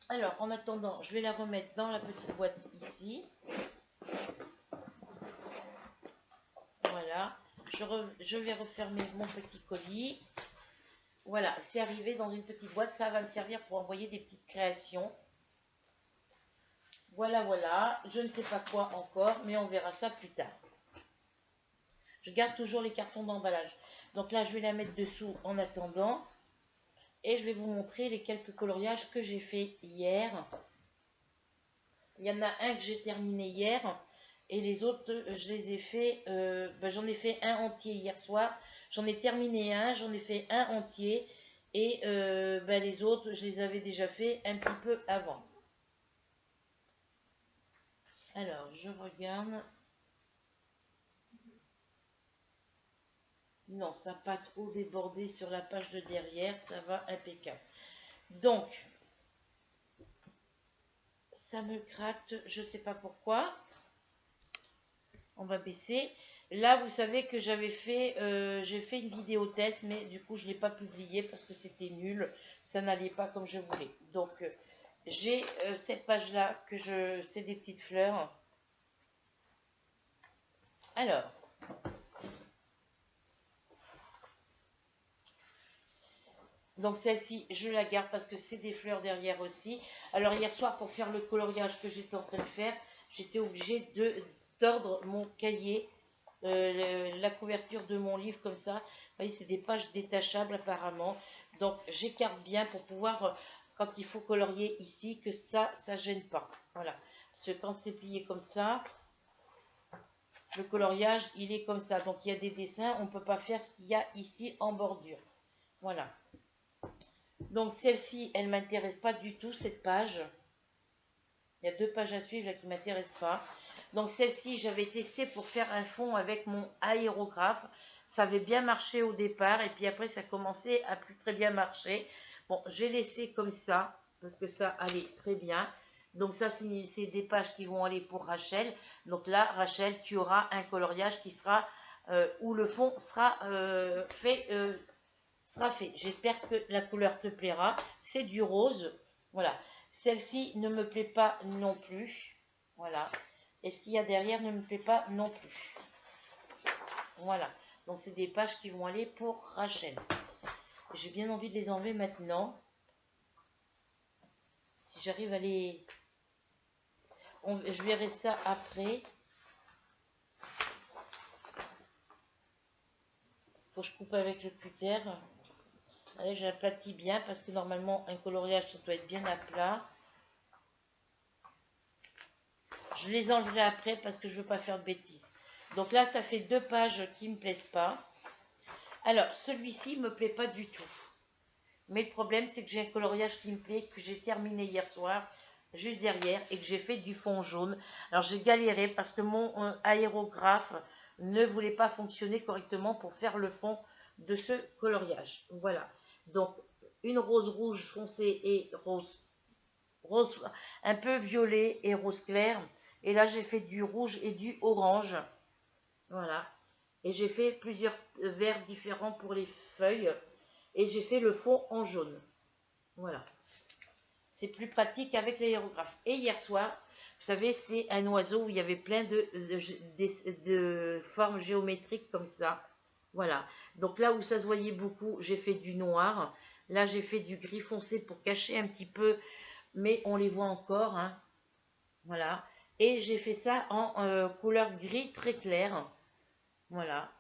Alors en attendant, je vais la remettre dans la petite boîte ici. Voilà. Je vais refermer mon petit colis. Voilà, c'est arrivé dans une petite boîte. Ça va me servir pour envoyer des petites créations. Voilà, voilà. Je ne sais pas quoi encore, mais on verra ça plus tard. Je garde toujours les cartons d'emballage. Donc là, je vais la mettre dessous en attendant. Et je vais vous montrer les quelques coloriages que j'ai fait hier. Il y en a un que j'ai terminé hier. Et les autres, je les ai fait. J'en ai fait un entier hier soir. J'en ai terminé un. J'en ai fait un entier. Et les autres, je les avais déjà fait un petit peu avant. Alors, je regarde. Non, ça n'a pas trop débordé sur la page de derrière. Ça va impeccable. Donc, ça me gratte. Je ne sais pas pourquoi. On va baisser. Là, vous savez que j'ai fait une vidéo test, mais du coup, je ne l'ai pas publiée parce que c'était nul. Ça n'allait pas comme je voulais. Donc, j'ai cette page-là, c'est des petites fleurs. Alors, donc celle-ci, je la garde parce que c'est des fleurs derrière aussi. Alors, hier soir, pour faire le coloriage que j'étais en train de faire, j'étais obligée de tordre mon cahier. La couverture de mon livre comme ça. Vous voyez, c'est des pages détachables apparemment. Donc j'écarte bien pour pouvoir, quand il faut colorier ici, que ça gêne pas. Voilà. Parce que quand c'est plié comme ça, le coloriage, il est comme ça. Donc il y a des dessins, on ne peut pas faire ce qu'il y a ici en bordure. Voilà. Donc celle-ci, elle ne m'intéresse pas du tout, cette page. Il y a deux pages à suivre là qui ne m'intéressent pas. Donc celle-ci, j'avais testé pour faire un fond avec mon aérographe. Ça avait bien marché au départ et puis après ça commençait à plus très bien marcher. Bon, j'ai laissé comme ça parce que ça allait très bien. Donc ça, c'est des pages qui vont aller pour Rachel. Donc là, Rachel, tu auras un coloriage qui sera où le fond sera fait. J'espère que la couleur te plaira. C'est du rose. Voilà. Celle-ci ne me plaît pas non plus. Voilà. Et ce qu'il y a derrière ne me plaît pas non plus. Voilà. Donc, c'est des pages qui vont aller pour Rachel. J'ai bien envie de les enlever maintenant. Si j'arrive à les... je verrai ça après. Faut que je coupe avec le cutter. Allez, j'aplatis bien parce que normalement, un coloriage, ça doit être bien à plat. Je les enlèverai après parce que je ne veux pas faire de bêtises. Donc là, ça fait deux pages qui ne me plaisent pas. Alors, celui-ci ne me plaît pas du tout. Mais le problème, c'est que j'ai un coloriage qui me plaît, que j'ai terminé hier soir, juste derrière, et que j'ai fait du fond jaune. Alors, j'ai galéré parce que mon aérographe ne voulait pas fonctionner correctement pour faire le fond de ce coloriage. Voilà. Donc, une rose rouge foncé et rose un peu violet et rose clair. Et là, j'ai fait du rouge et du orange. Voilà. Et j'ai fait plusieurs verts différents pour les feuilles. Et j'ai fait le fond en jaune. Voilà. C'est plus pratique avec l'aérographe. Et hier soir, vous savez, c'est un oiseau où il y avait plein de formes géométriques comme ça. Voilà. Donc là où ça se voyait beaucoup, j'ai fait du noir. Là, j'ai fait du gris foncé pour cacher un petit peu, mais on les voit encore. Hein. Voilà. Et j'ai fait ça en couleur gris très clair. Voilà.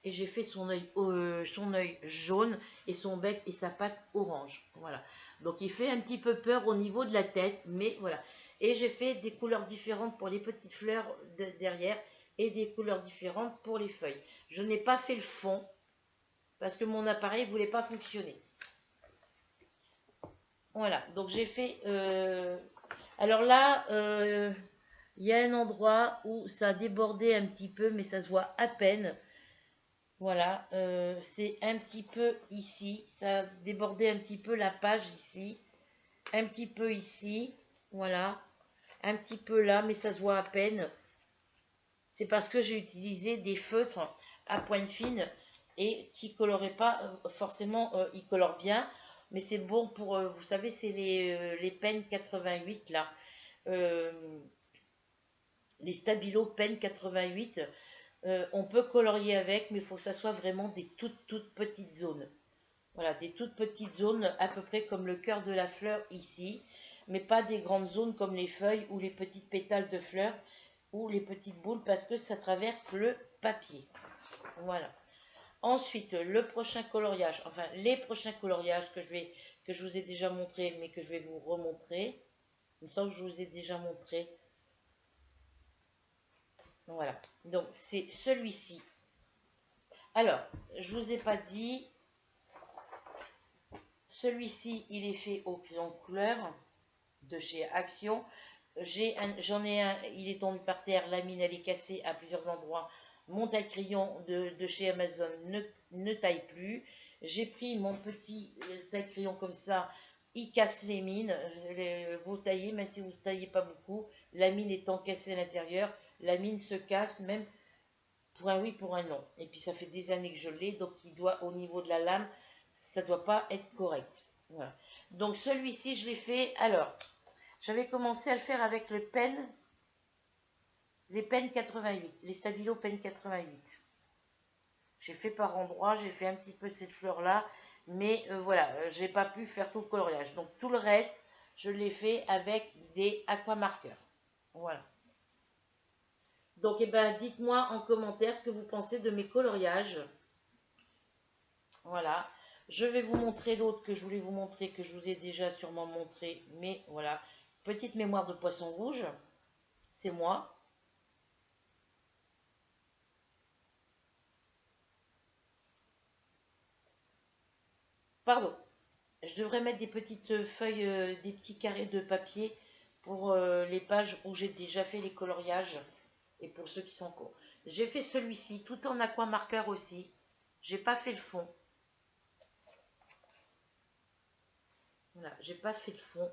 Et j'ai fait son œil jaune et son bec et sa patte orange. Voilà. Donc il fait un petit peu peur au niveau de la tête, mais voilà. Et j'ai fait des couleurs différentes pour les petites fleurs derrière et des couleurs différentes pour les feuilles. Je n'ai pas fait le fond parce que mon appareil ne voulait pas fonctionner. Voilà. Donc j'ai fait... Alors là, il y a un endroit où ça a débordé un petit peu, mais ça se voit à peine. Voilà, c'est un petit peu ici, ça a débordé un petit peu la page ici, un petit peu ici, voilà, un petit peu là, mais ça se voit à peine. C'est parce que j'ai utilisé des feutres à pointe fine et qui ne coloraient pas forcément, ils colorent bien, mais c'est bon pour, vous savez, c'est les Pen 88 là, euh, les Stabilo Pen 88. On peut colorier avec, mais il faut que ça soit vraiment des toutes petites zones. Voilà, des toutes petites zones à peu près comme le cœur de la fleur ici, mais pas des grandes zones comme les feuilles ou les petites pétales de fleurs ou les petites boules parce que ça traverse le papier. Voilà. Ensuite, le prochain coloriage, enfin les prochains coloriages que je vous ai déjà montré, mais que je vais vous remontrer. Il me semble que je vous ai déjà montré. Voilà. Donc c'est celui-ci. Alors, je vous ai pas dit, celui-ci, il est fait au crayon couleur de chez Action. J'en ai un, il est tombé par terre, la mine elle est cassée à plusieurs endroits. Mon taille-crayon de chez Amazon ne taille plus. J'ai pris mon petit taille-crayon comme ça, il casse les mines. Vous taillez, même si vous ne taillez pas beaucoup, la mine étant cassée à l'intérieur, la mine se casse même pour un oui, pour un non. Et puis ça fait des années que je l'ai, donc il doit, au niveau de la lame, ça ne doit pas être correct. Voilà. Donc celui-ci, je l'ai fait. Alors, j'avais commencé à le faire avec les pennes 88, les Stabilo pennes 88. J'ai fait par endroits, j'ai fait un petit peu cette fleur-là, mais voilà, j'ai pas pu faire tout le coloriage. Donc tout le reste, je l'ai fait avec des aquamarqueurs. Voilà. Donc, eh ben, dites-moi en commentaire ce que vous pensez de mes coloriages. Voilà. Je vais vous montrer l'autre que je voulais vous montrer, que je vous ai déjà sûrement montré. Mais voilà. Petite mémoire de poisson rouge. C'est moi. Pardon. Je devrais mettre des petites feuilles, des petits carrés de papier pour les pages où j'ai déjà fait les coloriages. Et pour ceux qui sont en cours. J'ai fait celui-ci tout en aquamarqueur aussi. J'ai pas fait le fond. Voilà, j'ai pas fait le fond.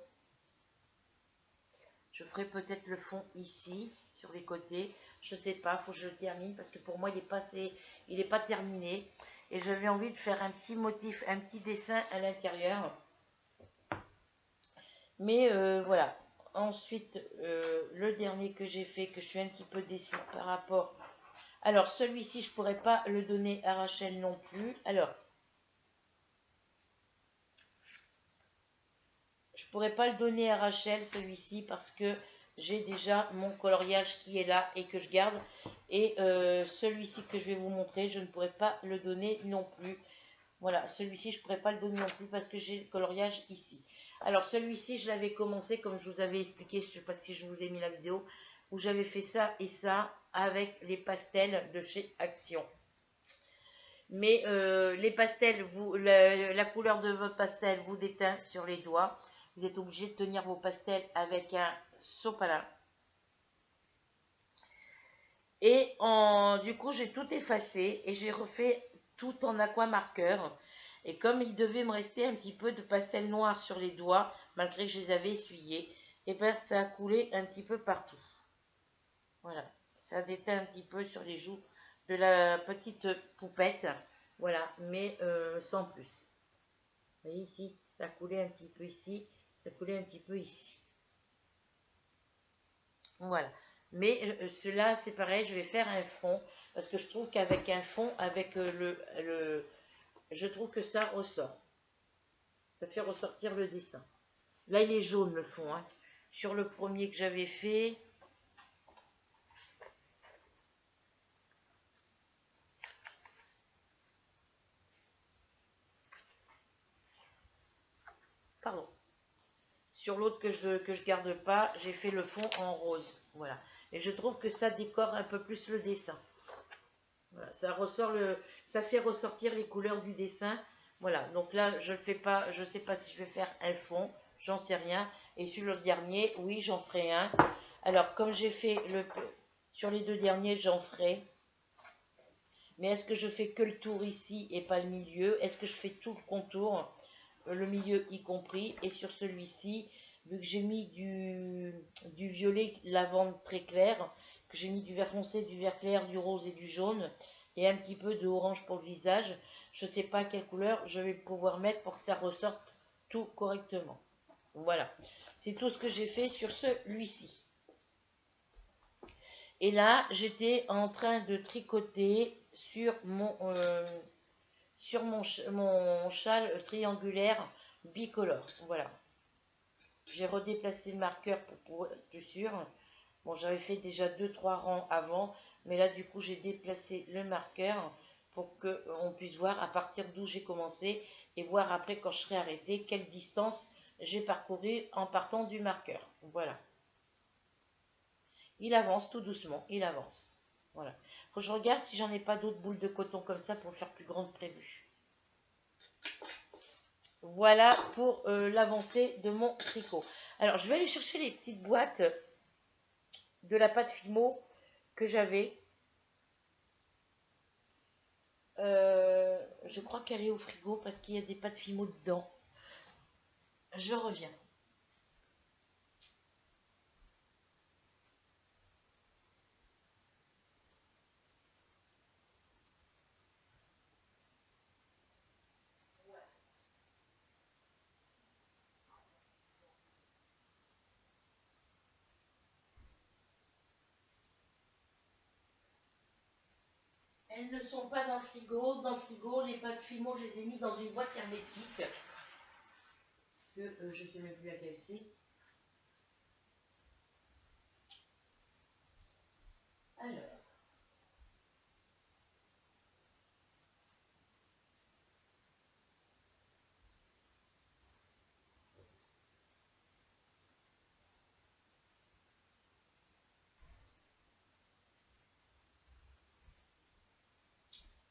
Je ferai peut-être le fond ici, sur les côtés. Je sais pas, faut que je le termine parce que pour moi, il est pas terminé. Et j'avais envie de faire un petit motif, un petit dessin à l'intérieur. Mais voilà. Ensuite, le dernier que j'ai fait, que je suis un petit peu déçue par rapport. Alors, celui-ci, je pourrais pas le donner à Rachel non plus. Alors, je pourrais pas le donner à Rachel, celui-ci, parce que j'ai déjà mon coloriage qui est là et que je garde. Et celui-ci que je vais vous montrer, je ne pourrais pas le donner non plus. Voilà, celui-ci, je ne pourrais pas le donner non plus parce que j'ai le coloriage ici. Alors, celui-ci, je l'avais commencé, comme je vous avais expliqué, je ne sais pas si je vous ai mis la vidéo, où j'avais fait ça et ça avec les pastels de chez Action. Mais les pastels, la couleur de votre pastel vous déteint sur les doigts. Vous êtes obligé de tenir vos pastels avec un sopalin. Et du coup, j'ai tout effacé et j'ai refait tout en aquamarqueur. Et comme il devait me rester un petit peu de pastel noir sur les doigts, malgré que je les avais essuyés, et bien ça a coulé un petit peu partout. Voilà, ça déteint un petit peu sur les joues de la petite poupette. Voilà, mais sans plus. Vous voyez ici, ça coulait un petit peu ici, ça coulait un petit peu ici. Voilà. Mais cela, c'est pareil, je vais faire un fond, parce que je trouve qu'avec un fond, avec je trouve que ça ressort. Ça fait ressortir le dessin. Là, il est jaune le fond. Hein. Sur le premier que j'avais fait, pardon. Sur l'autre que je garde pas, j'ai fait le fond en rose. Voilà. Et je trouve que ça décore un peu plus le dessin. Voilà, ça fait ressortir les couleurs du dessin. Voilà, donc là, je ne fais pas, je ne sais pas si je vais faire un fond, j'en sais rien. Et sur le dernier, oui, j'en ferai un. Alors, comme j'ai fait sur les deux derniers, j'en ferai. Mais est-ce que je fais que le tour ici et pas le milieu? Est-ce que je fais tout le contour, le milieu y compris? Et sur celui-ci, vu que j'ai mis du violet lavande très clair, que j'ai mis du vert foncé, du vert clair, du rose et du jaune, et un petit peu de orange pour le visage, je ne sais pas quelle couleur je vais pouvoir mettre pour que ça ressorte tout correctement. Voilà, c'est tout ce que j'ai fait sur celui-ci. Et là, j'étais en train de tricoter sur mon châle triangulaire bicolore. Voilà. J'ai redéplacé le marqueur pour être plus sûr. Bon, j'avais fait déjà 2-3 rangs avant, mais là, du coup, j'ai déplacé le marqueur pour qu'on puisse voir à partir d'où j'ai commencé et voir après, quand je serai arrêté, quelle distance j'ai parcouru en partant du marqueur. Voilà. Il avance tout doucement, il avance. Voilà. Faut que je regarde si j'en ai pas d'autres boules de coton comme ça pour faire plus grande prévue. Voilà pour l'avancée de mon tricot. Alors, je vais aller chercher les petites boîtes de la pâte Fimo que j'avais. Je crois qu'elle est au frigo parce qu'il y a des pâtes Fimo dedans. Je reviens. Elles ne sont pas dans le frigo. Dans le frigo, les pâtes Fimo, je les ai mis dans une boîte hermétique. Que je ne sais même plus laquelle c'est. Alors.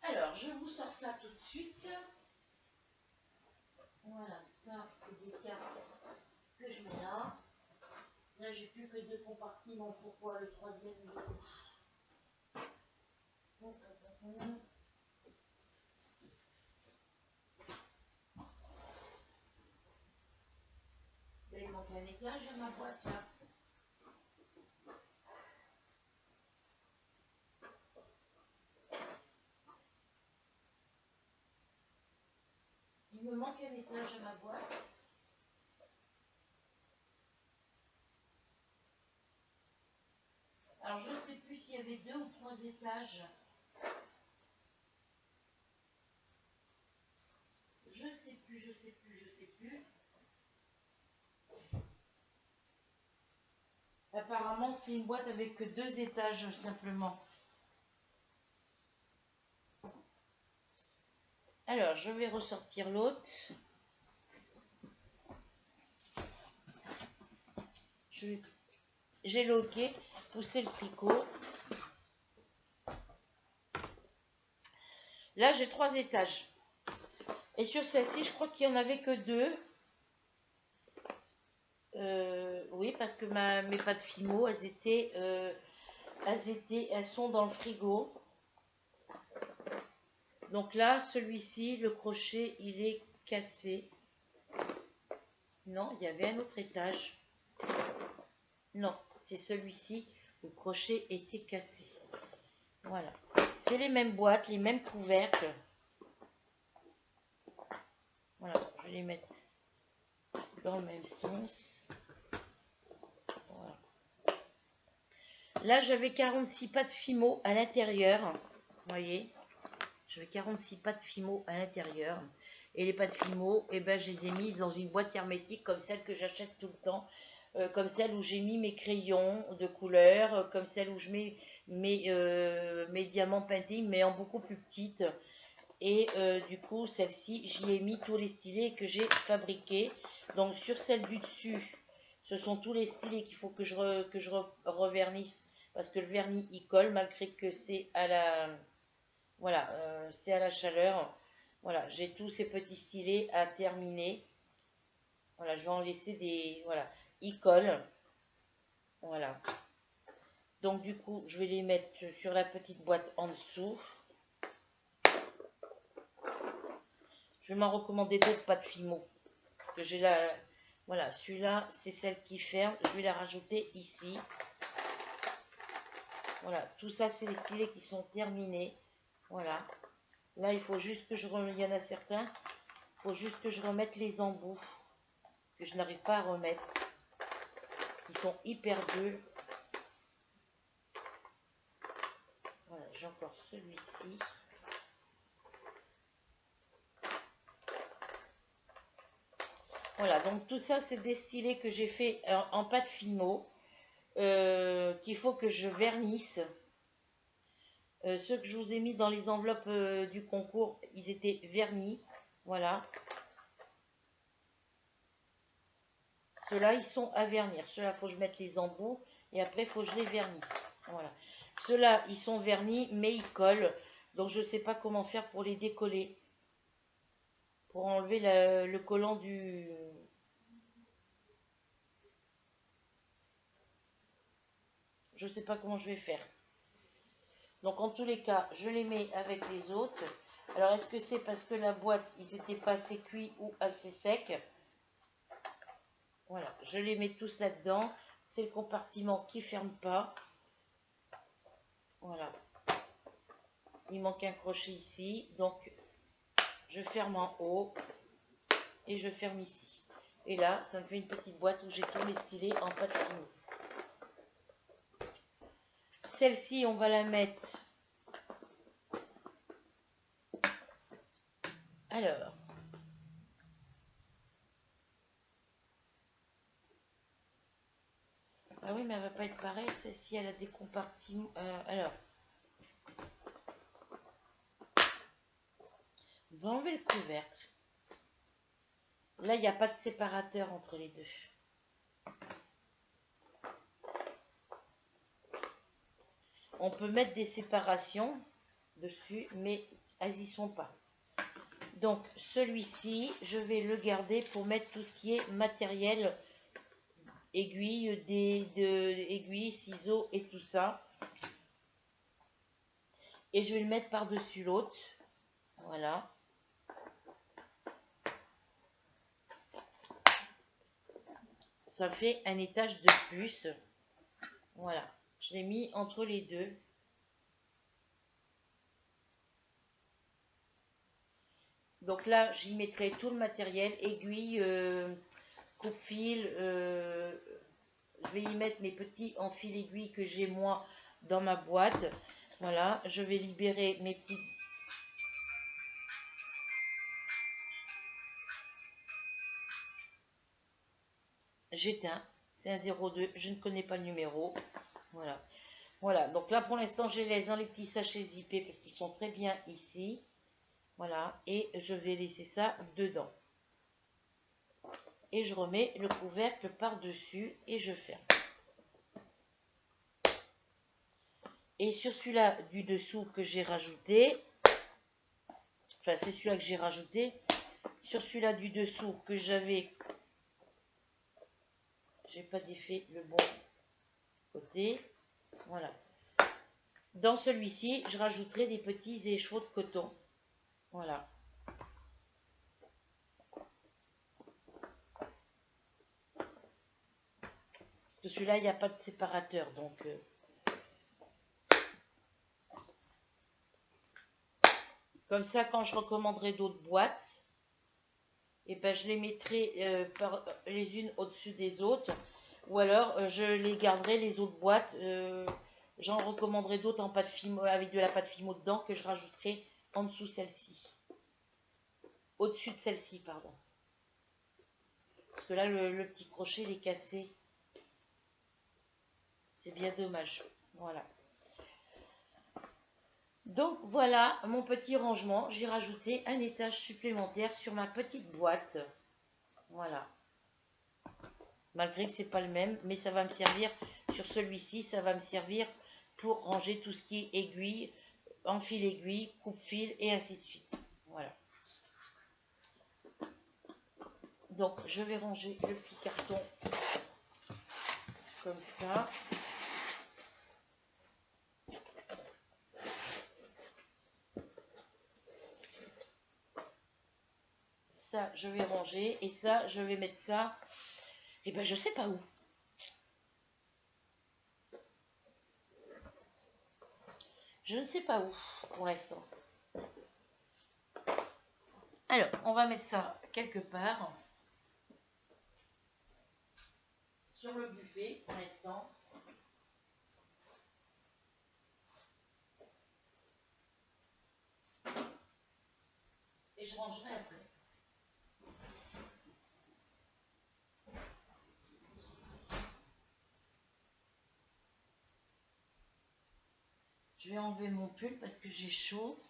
Alors, je vous sors ça tout de suite. Voilà, ça, c'est des cartes que je mets là. Là, j'ai plus que 2 compartiments. Pourquoi le troisième il est... Il manque un étage à ma boîte là. Il me manque un étage à ma boîte. Alors, je ne sais plus s'il y avait 2 ou 3 étages. Je sais plus, je sais plus, je sais plus. Apparemment, c'est une boîte avec que 2 étages simplement. Alors, je vais ressortir l'autre. J'ai loqué, poussé le tricot. Là, j'ai 3 étages. Et sur celle-ci, je crois qu'il n'y en avait que 2. Oui, parce que mes pâtes Fimo, elles sont dans le frigo. Donc là, celui-ci, le crochet, il est cassé. Non, il y avait un autre étage. Non, c'est celui-ci, le crochet était cassé. Voilà. C'est les mêmes boîtes, les mêmes couvercles. Voilà, je vais les mettre dans le même sens. Voilà. Là, j'avais 46 pâtes Fimo à l'intérieur. Vous voyez, j'avais 46 pâtes Fimo à l'intérieur. Et les pâtes Fimo, eh ben, je les ai mises dans une boîte hermétique comme celle que j'achète tout le temps. Comme celle où j'ai mis mes crayons de couleur. Comme celle où je mets mes diamants painting, mais en beaucoup plus petite. Et du coup, celle-ci, j'y ai mis tous les stylés que j'ai fabriqués. Donc, sur celle du dessus, ce sont tous les stylés qu'il faut que je revernisse. Parce que le vernis, il colle, malgré que c'est à la... Voilà, c'est à la chaleur. Voilà, j'ai tous ces petits stylés à terminer. Voilà, je vais en laisser des... Voilà, ils collent. Voilà. Donc, du coup, je vais les mettre sur la petite boîte en dessous. Je vais m'en recommander d'autres pâtes Fimo. Que j'ai là. Voilà, celui-là, c'est celle qui ferme. Je vais la rajouter ici. Voilà, tout ça, c'est les stylés qui sont terminés. Voilà. Là, il faut juste que je remette, il y en a certains, il faut juste que je remette les embouts, que je n'arrive pas à remettre. Ils sont hyper durs. Voilà, j'ai encore celui-ci. Voilà, donc tout ça, c'est des stylés que j'ai fait en pâte Fimo, qu'il faut que je vernisse. Ceux que je vous ai mis dans les enveloppes du concours, ils étaient vernis. Voilà. Ceux-là, ils sont à vernir. Ceux-là, il faut que je mette les embouts et après, il faut que je les vernisse. Voilà. Ceux-là, ils sont vernis, mais ils collent. Donc, je ne sais pas comment faire pour les décoller. Pour enlever le collant du... Je ne sais pas comment je vais faire. Donc, en tous les cas, je les mets avec les autres. Alors, est-ce que c'est parce que la boîte, ils n'étaient pas assez cuits ou assez secs? Voilà, je les mets tous là-dedans. C'est le compartiment qui ne ferme pas. Voilà. Il manque un crochet ici. Donc, je ferme en haut et je ferme ici. Et là, ça me fait une petite boîte où j'ai tous mes stylés en pâte fine. Celle-ci, on va la mettre... Alors... Ah oui, mais elle va pas être pareille. Celle-ci, elle a des compartiments... alors... On va enlever le couvercle. Là, il n'y a pas de séparateur entre les deux. On peut mettre des séparations dessus, mais elles n'y sont pas. Donc, celui-ci, je vais le garder pour mettre tout ce qui est matériel, aiguilles, aiguilles, ciseaux et tout ça. Et je vais le mettre par-dessus l'autre. Voilà. Ça fait un étage de plus. Voilà. Je l'ai mis entre les deux. Donc là, j'y mettrai tout le matériel, aiguille, coupe-fil. Je vais y mettre mes petits enfils aiguilles que j'ai moi dans ma boîte. Voilà, je vais libérer mes petites... J'éteins, c'est un 02, je ne connais pas le numéro. Voilà. Voilà, donc là pour l'instant je les laisse dans les petits sachets zippés parce qu'ils sont très bien ici. Voilà, et je vais laisser ça dedans. Et je remets le couvercle par-dessus et je ferme. Et sur celui-là du dessous que j'ai rajouté, enfin c'est celui-là que j'ai rajouté, sur celui-là du dessous que j'avais, j'ai pas défait le bon côté, voilà. Dans celui-ci, je rajouterai des petits écheveaux de coton, voilà. Celui-là, il n'y a pas de séparateur, donc... Comme ça, quand je recommanderai d'autres boîtes, et ben, je les mettrai les unes au-dessus des autres. Ou alors, je les garderai, les autres boîtes. J'en recommanderai d'autres en pâte fimo, avec de la pâte fimo dedans que je rajouterai en dessous celle-ci. Au-dessus de celle-ci, pardon. Parce que là, le petit crochet, il est cassé. C'est bien dommage. Voilà. Donc voilà mon petit rangement. J'ai rajouté un étage supplémentaire sur ma petite boîte. Voilà. Malgré que c'est pas le même, mais ça va me servir sur celui-ci, ça va me servir pour ranger tout ce qui est aiguille, enfil aiguille, coupe-fil et ainsi de suite. Voilà. Donc je vais ranger le petit carton comme ça. Ça, je vais ranger. Et ça, je vais mettre ça. Et ben, je sais pas où. Je ne sais pas où pour l'instant. Alors, on va mettre ça quelque part. Sur le buffet pour l'instant. Et je rangerai après. Je vais enlever mon pull parce que j'ai chaud.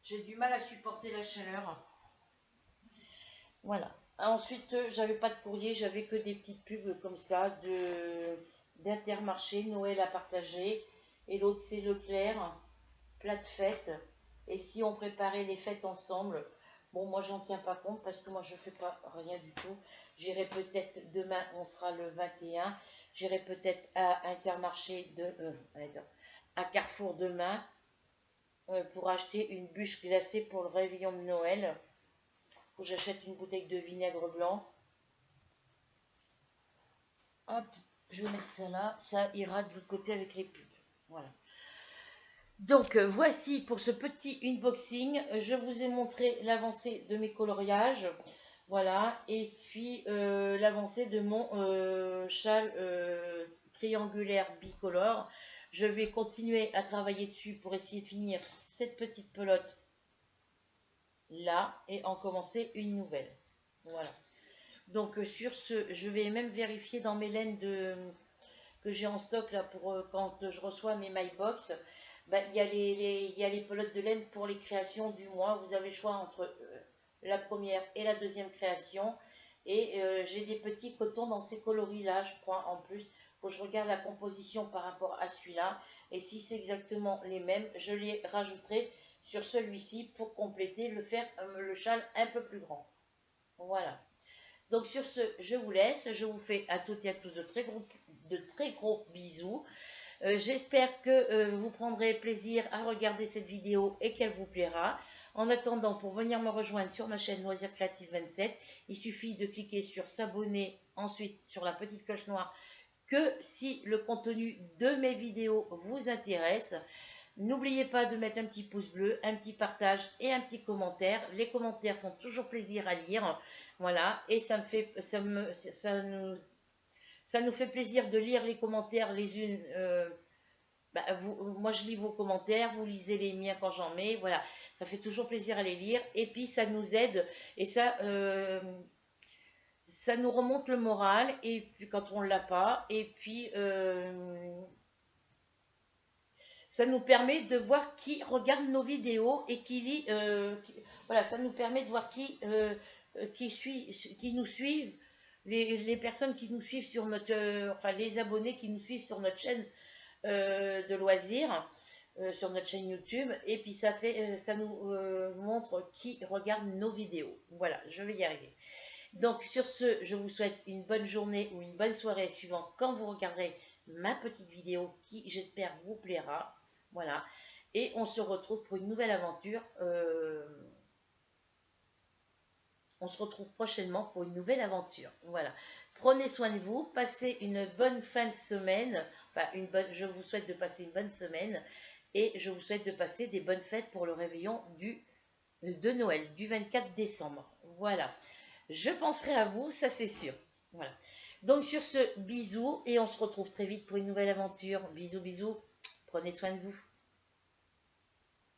J'ai du mal à supporter la chaleur. Voilà. Ensuite, j'avais pas de courrier, j'avais que des petites pubs comme ça d'Intermarché, Noël à partager. Et l'autre, c'est Leclerc, plat de fête. Et si on préparait les fêtes ensemble, bon, moi, j'en tiens pas compte parce que moi, je fais pas rien du tout. J'irai peut-être demain, on sera le 21. J'irai peut-être à Intermarché à Carrefour demain pour acheter une bûche glacée pour le réveillon de Noël. Faut que j'achète une bouteille de vinaigre blanc. Hop, je vais mettre ça là. Ça ira de l'autre côté avec les pubs. Voilà. Donc voici pour ce petit unboxing. Je vous ai montré l'avancée de mes coloriages. Voilà. Et puis l'avancée de mon châle triangulaire bicolore. Je vais continuer à travailler dessus pour essayer de finir cette petite pelote là et en commencer une nouvelle. Voilà. Donc sur ce, je vais même vérifier dans mes laines que j'ai en stock là pour quand je reçois mes MyBox. Ben, il y a les pelotes de laine pour les créations du mois. Vous avez le choix entre la première et la deuxième création. Et j'ai des petits cotons dans ces coloris là, je crois en plus. Faut que je regarde la composition par rapport à celui-là. Et si c'est exactement les mêmes, je les rajouterai sur celui-ci pour compléter, faire le châle un peu plus grand. Voilà. Donc sur ce, je vous laisse. Je vous fais à toutes et à tous de très gros bisous. J'espère que vous prendrez plaisir à regarder cette vidéo et qu'elle vous plaira. En attendant, pour venir me rejoindre sur ma chaîne Loisirs Créatifs 27, il suffit de cliquer sur s'abonner, ensuite sur la petite cloche noire, que si le contenu de mes vidéos vous intéresse. N'oubliez pas de mettre un petit pouce bleu, un petit partage et un petit commentaire. Les commentaires font toujours plaisir à lire. Voilà, et ça nous fait plaisir de lire les commentaires les unes. Moi, je lis vos commentaires, vous lisez les miens quand j'en mets. Voilà, ça fait toujours plaisir à les lire. Et puis, ça nous aide et ça nous remonte le moral. Et puis, quand on ne l'a pas, et puis, ça nous permet de voir qui regarde nos vidéos et qui lit. Voilà, ça nous permet de voir qui nous suivent. Les personnes qui nous suivent sur notre, enfin les abonnés qui nous suivent sur notre chaîne de loisirs, sur notre chaîne YouTube, et puis ça nous montre qui regarde nos vidéos. Voilà, je vais y arriver. Donc sur ce, je vous souhaite une bonne journée ou une bonne soirée suivant quand vous regarderez ma petite vidéo qui, j'espère, vous plaira. Voilà, et on se retrouve pour une nouvelle aventure. On se retrouve prochainement pour une nouvelle aventure. Voilà. Prenez soin de vous, passez une bonne fin de semaine. Enfin, je vous souhaite de passer une bonne semaine et je vous souhaite de passer des bonnes fêtes pour le réveillon de Noël, du 24 décembre. Voilà. Je penserai à vous, ça c'est sûr. Voilà. Donc sur ce, bisous et on se retrouve très vite pour une nouvelle aventure. Bisous, bisous. Prenez soin de vous.